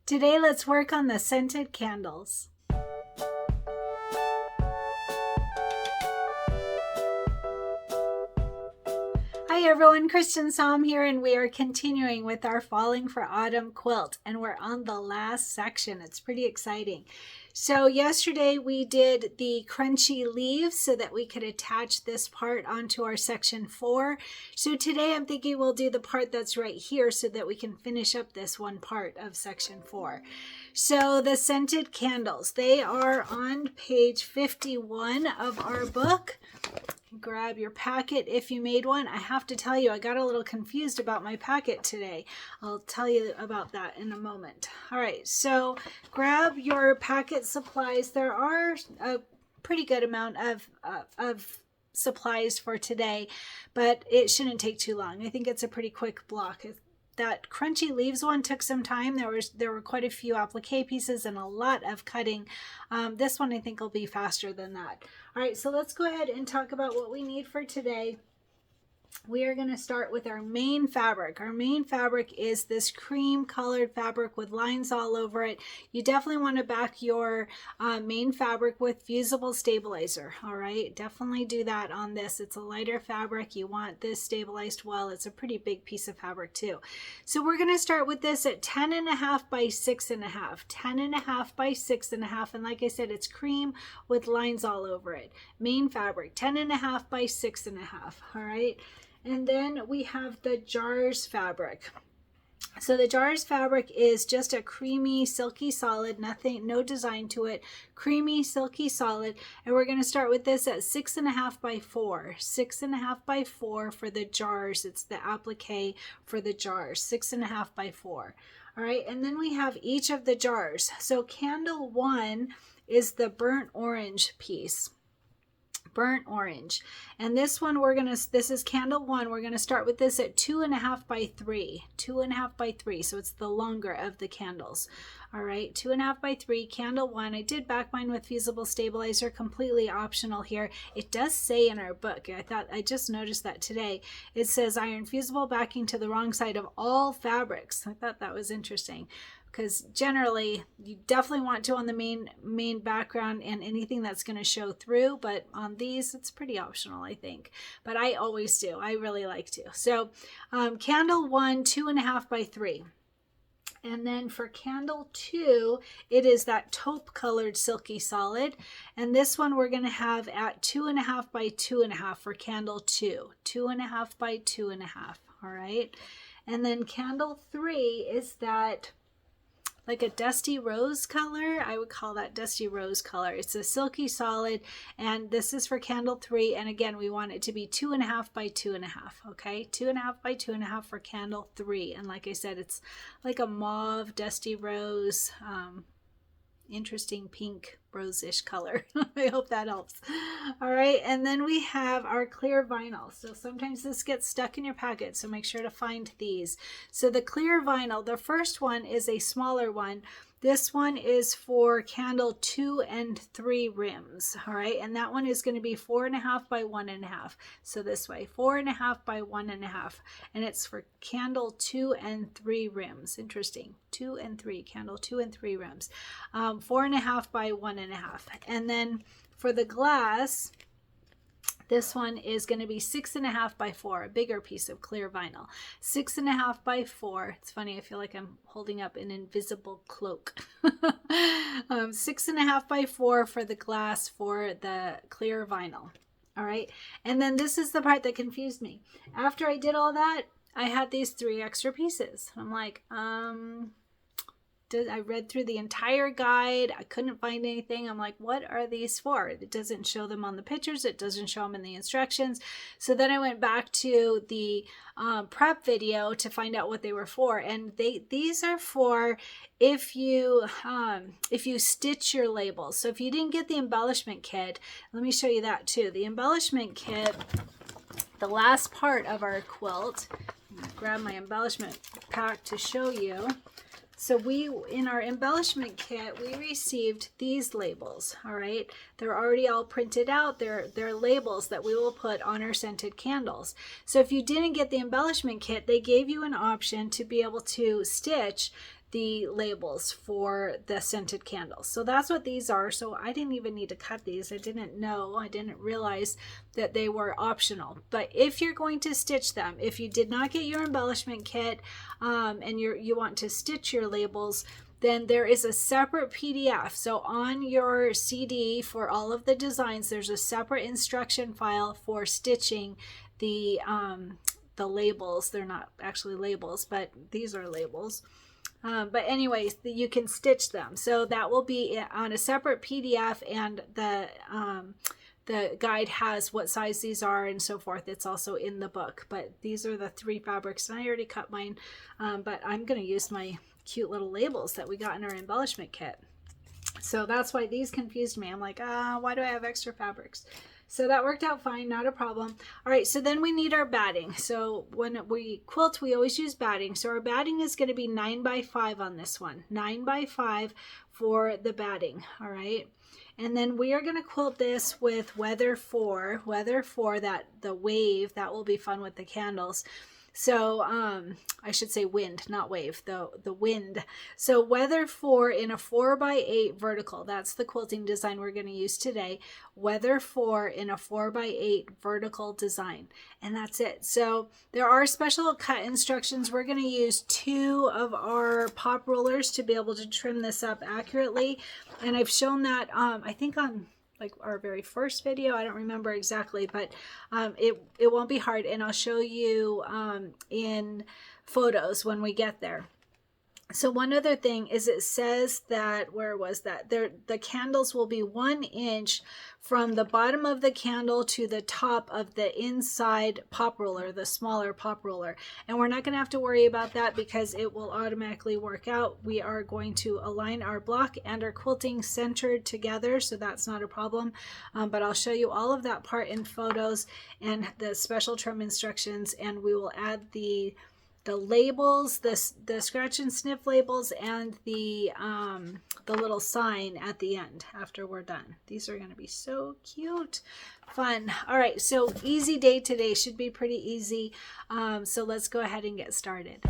Today, let's work on the scented candles. Hi everyone, Cristin here, and we are continuing with our Falling for Autumn quilt, and we're on the last section. It's pretty exciting. So yesterday we did the crunchy leaves so that we could attach this part onto our section 4. So today I'm thinking we'll do the part that's right here so that we can finish up this one part of section 4. So the scented candles, they are on page 51 of our book. Grab your packet if you made one. I have to tell you, I got a little confused about my packet today. I'll tell you about that in a moment. All right, so grab your packet supplies. There are a pretty good amount of supplies for today, but it shouldn't take too long. I think it's a pretty quick block. That crunchy leaves one took some time. There were quite a few applique pieces and a lot of cutting. This one I think will be faster than that. All right, so let's go ahead and talk about what we need for today. We are going to start with our main fabric. Our main fabric is this cream colored fabric with lines all over it. You definitely want to back your main fabric with fusible stabilizer. All right, definitely do that on this. It's a lighter fabric. You want this stabilized well. It's a pretty big piece of fabric too. So we're going to start with this at 10.5 by 6.5. 10.5 by 6.5, and like I said, it's cream with lines all over it. Main fabric, 10.5 by 6.5. All right. And then we have the jars fabric. So the jars fabric is just a creamy, silky solid, no design to it, creamy, silky solid. And we're going to start with this at 6.5 by 4. 6.5 by 4 for the jars. It's the applique for the jars, 6.5 by 4. All right, and then we have each of the jars. So candle 1 is the burnt orange piece. Burnt orange, and this one this is candle 1. We're going to start with this at 2.5 by 3. 2.5 by 3, so it's the longer of the candles. All right, 2.5 by 3, candle 1. I did back mine with fusible stabilizer, completely optional here. It does say in our book, I just noticed that today, it says iron fusible backing to the wrong side of all fabrics. I thought that was interesting, because generally you definitely want to on the main background and anything that's going to show through, but on these it's pretty optional, I think, but I always do. I really like to. So candle 1, 2.5 by 3. And then for candle 2, it is that taupe colored silky solid. And this one we're going to have at 2.5 by 2.5 for candle 2. 2.5 by 2.5. All right. And then candle 3 is that like a dusty rose color. I would call that dusty rose color. It's a silky solid, and this is for candle 3. And again, we want it to be 2.5 by 2.5. Okay, 2.5 by 2.5 for candle 3. And like I said, it's like a mauve dusty rose, interesting pink rose-ish color. I hope that helps. All right, and then we have our clear vinyl. So sometimes this gets stuck in your packet, so make sure to find these. So the clear vinyl, the first one is a smaller one. This one is for candle 2 and 3 rims. All right, and that one is going to be 4.5 by 1.5. So this way, 4.5 by 1.5, and it's for candle 2 and 3 rims. Interesting. 2 and 3, candle 2 and 3 rims. 4.5 by 1.5. And then for the glass, this one is going to be 6.5 by 4, a bigger piece of clear vinyl. 6.5 by 4. It's funny, I feel like I'm holding up an invisible cloak. 6.5 by 4 for the glass for the clear vinyl. All right, and then this is the part that confused me. After I did all that, I had these 3 extra pieces. I'm like, I read through the entire guide. I couldn't find anything. I'm like, what are these for? It doesn't show them on the pictures. It doesn't show them in the instructions. So then I went back to the prep video to find out what they were for. And these are for if you stitch your labels. So if you didn't get the embellishment kit, let me show you that too. The embellishment kit, the last part of our quilt, I'm gonna grab my embellishment pack to show you. So in our embellishment kit, we received these labels, all right? They're already all printed out. They're labels that we will put on our scented candles. So if you didn't get the embellishment kit, they gave you an option to be able to stitch the labels for the scented candles. So that's what these are. So I didn't even need to cut these. I didn't realize that they were optional. But if you're going to stitch them, if you did not get your embellishment kit and you want to stitch your labels, then there is a separate PDF. So on your CD for all of the designs, there's a separate instruction file for stitching the labels. They're not actually labels, but these are labels. But anyways, you can stitch them. So that will be on a separate PDF, and the guide has what size these are and so forth. It's also in the book. But these are the 3 fabrics, and I already cut mine. But I'm going to use my cute little labels that we got in our embellishment kit. So that's why these confused me. I'm like, why do I have extra fabrics? So that worked out fine, not a problem. All right, so then we need our batting. So when we quilt, we always use batting. So our batting is going to be 9 by 5 on this one. 9 by 5 for the batting, all right? And then we are going to quilt this with Weather 4, that the wave. That will be fun with the candles. So I should say wind, not wave, the wind. So Weather 4 in a 4x8 vertical. That's the quilting design we're going to use today. Weather 4 in a 4x8 vertical design. And that's it. So there are special cut instructions. We're going to use 2 of our pop rulers to be able to trim this up accurately. And I've shown that, I think on like our very first video, I don't remember exactly, but it won't be hard, and I'll show you in photos when we get there. So one other thing is, it says that, where was that? The candles will be 1 inch from the bottom of the candle to the top of the inside pop roller, the smaller pop roller. And we're not going to have to worry about that because it will automatically work out. We are going to align our block and our quilting centered together, so that's not a problem. But I'll show you all of that part in photos and the special trim instructions, and we will add the labels, the scratch and sniff labels, and the little sign at the end after we're done. These are going to be so cute, fun. All right, so easy day today, should be pretty easy. So let's go ahead and get started.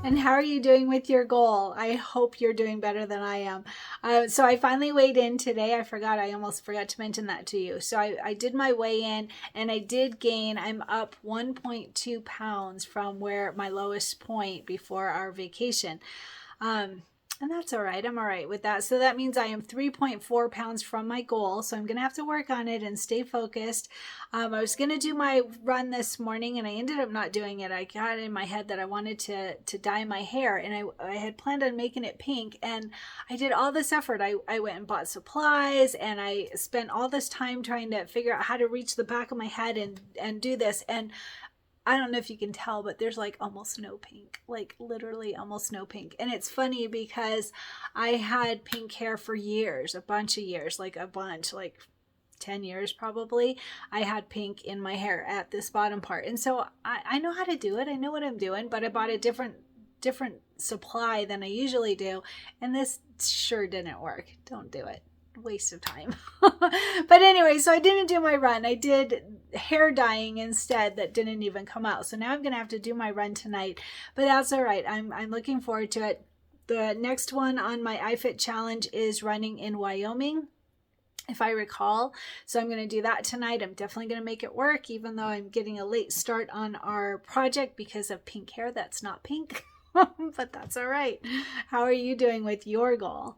And how are you doing with your goal? I hope you're doing better than I am. So I finally weighed in today. I almost forgot to mention that to you. So I did my weigh in and I did gain, I'm up 1.2 pounds from where my lowest point before our vacation. And that's all right. I'm all right with that. So that means I am 3.4 pounds from my goal. So I'm going to have to work on it and stay focused. I was going to do my run this morning and I ended up not doing it. I got in my head that I wanted to dye my hair and I had planned on making it pink. And I did all this effort. I went and bought supplies and I spent all this time trying to figure out how to reach the back of my head and do this. And I don't know if you can tell, but there's like almost no pink, like literally almost no pink. And it's funny because I had pink hair for years, a bunch of years, like 10 years probably. I had pink in my hair at this bottom part. And so I know how to do it. I know what I'm doing, but I bought a different supply than I usually do. And this sure didn't work. Don't do it. Waste of time. But anyway, so I didn't do my run. I did hair dyeing instead that didn't even come out. So now I'm going to have to do my run tonight, but that's all right. I'm looking forward to it. The next one on my iFit challenge is running in Wyoming, if I recall. So I'm going to do that tonight. I'm definitely going to make it work, even though I'm getting a late start on our project because of pink hair that's not pink, but that's all right. How are you doing with your goal?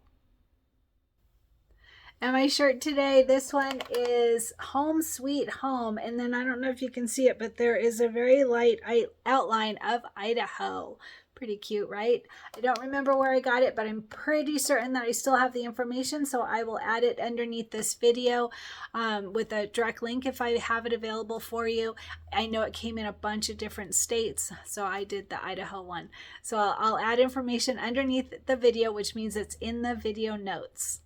And my shirt today, this one is Home Sweet Home. And then I don't know if you can see it, but there is a very light outline of Idaho. Pretty cute, right? I don't remember where I got it, but I'm pretty certain that I still have the information. So I will add it underneath this video with a direct link if I have it available for you. I know it came in a bunch of different states, so I did the Idaho one. So I'll add information underneath the video, which means it's in the video notes.